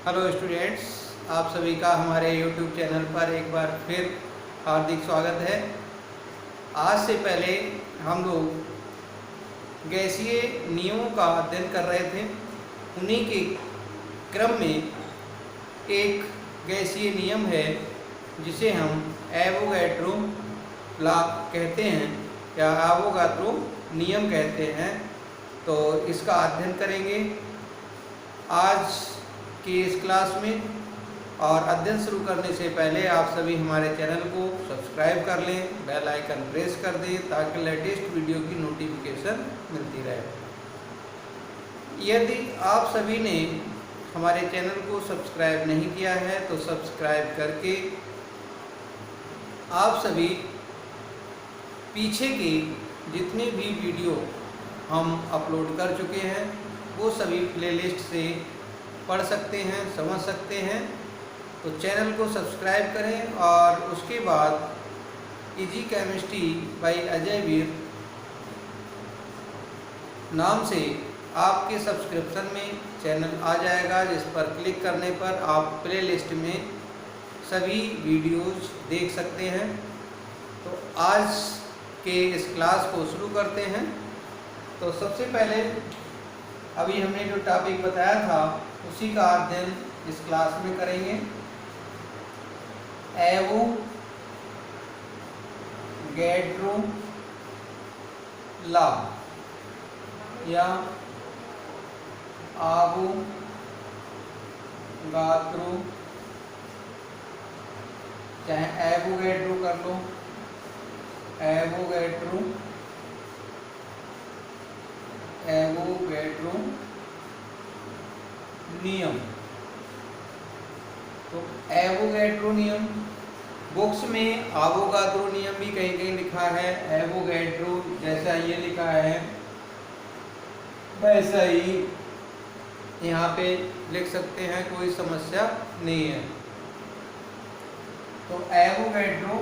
Hello students, आप सभी का हमारे YouTube चैनल पर एक बार फिर हार्दिक स्वागत है। आज से पहले हम लोग गैसीय नियमों का अध्ययन कर रहे थे। उन्हीं के क्रम में एक गैसीय नियम है जिसे हम एवोगैड्रो लॉ कहते हैं या एवोगाद्रो नियम कहते हैं। तो इसका अध्ययन करेंगे आज की इस क्लास में। और अध्ययन शुरू करने से पहले आप सभी हमारे चैनल को सब्सक्राइब कर लें, बेल आइकन प्रेस कर दें ताकि लेटेस्ट वीडियो की नोटिफिकेशन मिलती रहे। यदि आप सभी ने हमारे चैनल को सब्सक्राइब नहीं किया है तो सब्सक्राइब करके आप सभी पीछे की जितनी भी वीडियो हम अपलोड कर चुके हैं वो सभी प्लेलिस्ट से पढ़ सकते हैं, समझ सकते हैं। तो चैनल को सब्सक्राइब करें और उसके बाद इजी केमिस्ट्री बाय अजय वीर नाम से आपके सब्सक्रिप्शन में चैनल आ जाएगा, जिस पर क्लिक करने पर आप प्लेलिस्ट में सभी वीडियोज देख सकते हैं। तो आज के इस क्लास को शुरू करते हैं। तो सबसे पहले अभी हमने जो टॉपिक बताया था उसी का अध्ययन इस क्लास में करेंगे। एवोगैड्रो लॉ या एवोगाद्रो, चाहे एवोगैड्रो कर लो, एवोगैड्रो नियम। तो एवोगैड्रो नियम बुक्स में एवोगाद्रो नियम भी कहीं कहीं लिखा है। एवोगैड्रो जैसा ये लिखा है वैसा ही यहाँ पे लिख सकते हैं, कोई समस्या नहीं है। तो एवोगैड्रो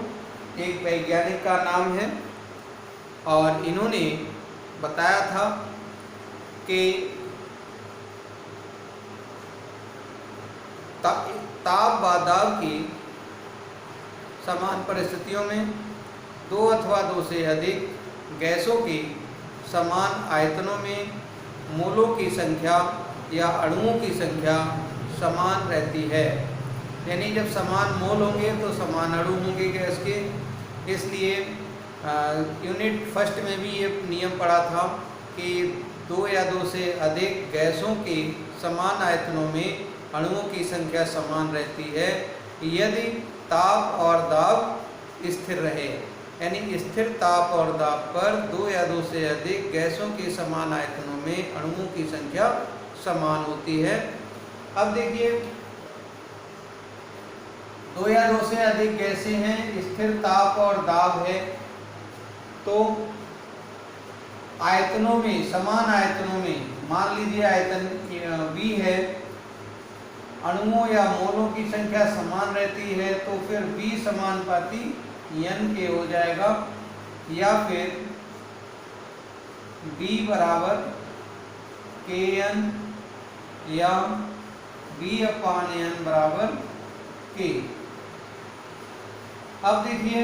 एक वैज्ञानिक का नाम है और इन्होंने बताया था कि ताप व दाब की समान परिस्थितियों में दो अथवा दो से अधिक गैसों के समान आयतनों में मोलों की संख्या या अणुओं की संख्या समान रहती है। यानी जब समान मोल होंगे तो समान अणु होंगे गैस के। इसलिए यूनिट फर्स्ट में भी ये नियम पढ़ा था कि दो या दो से अधिक गैसों के समान आयतनों में अणुओं की संख्या समान रहती है यदि ताप और दाब स्थिर रहे। यानी स्थिर ताप और दाब पर दो या दो से अधिक गैसों के समान आयतनों में अणुओं की संख्या समान होती है। अब देखिए, दो या दो से अधिक गैसें हैं, स्थिर ताप और दाब है, तो आयतनों में, समान आयतनों में, मान लीजिए आयतन V है, अणुओं या मोलों की संख्या समान रहती है, तो फिर V समानुपाती N के हो जाएगा, या फिर B बराबर Kn या B/N बराबर K। अब देखिए,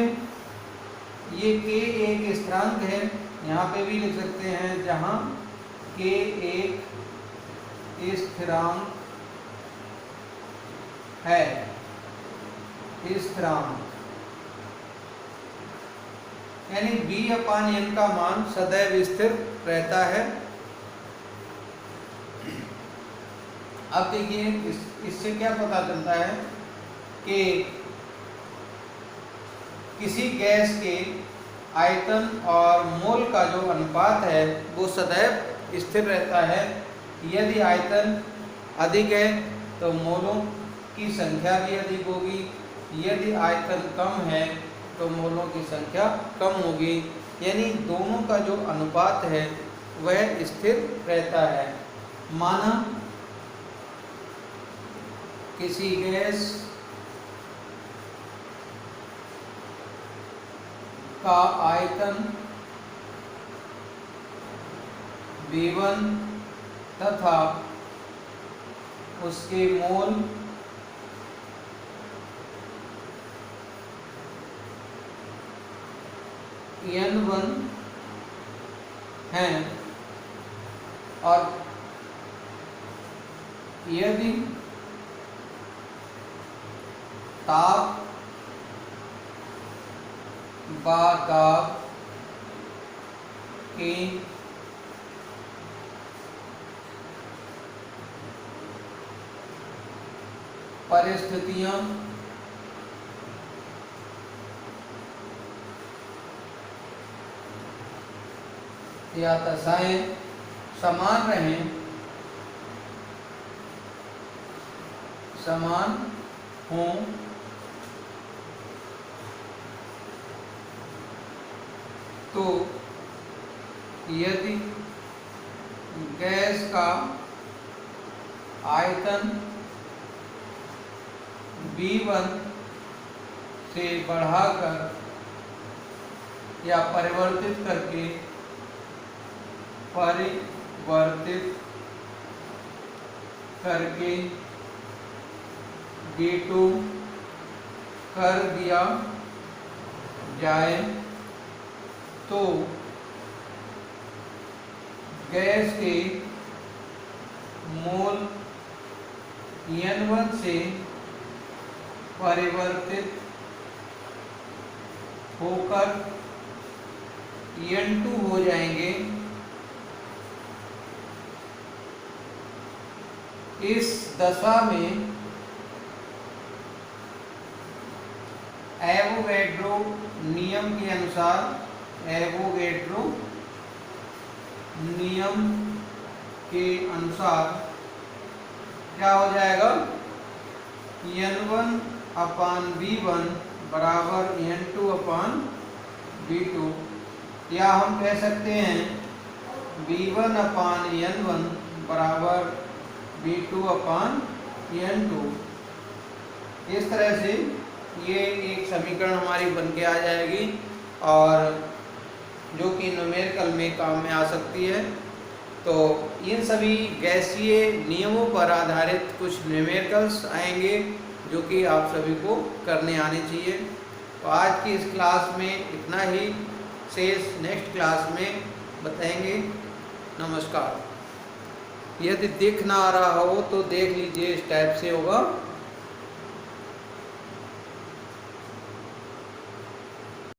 ये K एक स्थिरांक है, यहाँ पे भी लिख सकते हैं, जहाँ K एक स्थिरांक है, स्थिरांक यानी B/N का मान सदैव स्थिर रहता है। अब देखिए, इससे क्या पता चलता है कि किसी गैस के आयतन और मोल का जो अनुपात है वो सदैव स्थिर रहता है। यदि आयतन अधिक है तो मोलों की संख्या भी अधिक होगी, यदि आयतन कम है तो मोलों की संख्या कम होगी। यानी दोनों का जो अनुपात है वह स्थिर रहता है। माना किसी गैस का आयतन V1 तथा उसके मोल N1 हैं और यदि ताप व दाब की परिस्थितियां या दशाएं समान रहें, समान हों तो यदि गैस का आयतन V1 से बढ़ाकर या परिवर्तित करके V2 कर दिया जाए तो गैस के मोल N1 से परिवर्तित होकर N2 हो जाएंगे। इस दशा में एवोगैड्रो नियम के अनुसार, एवोगैड्रो नियम के अनुसार क्या हो जाएगा, N1 अपान V1 बराबर N2 अपान V2, या हम कह सकते हैं V1 अपान N1 बराबर V2 अपान N2। इस तरह से ये एक समीकरण हमारी बन के आ जाएगी और जो कि न्यूमेरिकल में काम में आ सकती है। तो इन सभी गैसीय नियमों पर आधारित कुछ न्यूमेरिकल्स आएंगे जो कि आप सभी को करने आने चाहिए। तो आज की इस क्लास में इतना ही, शेष नेक्स्ट क्लास में बताएंगे। नमस्कार। यदि दिख ना आ रहा हो तो देख लीजिए, इस टाइप से होगा।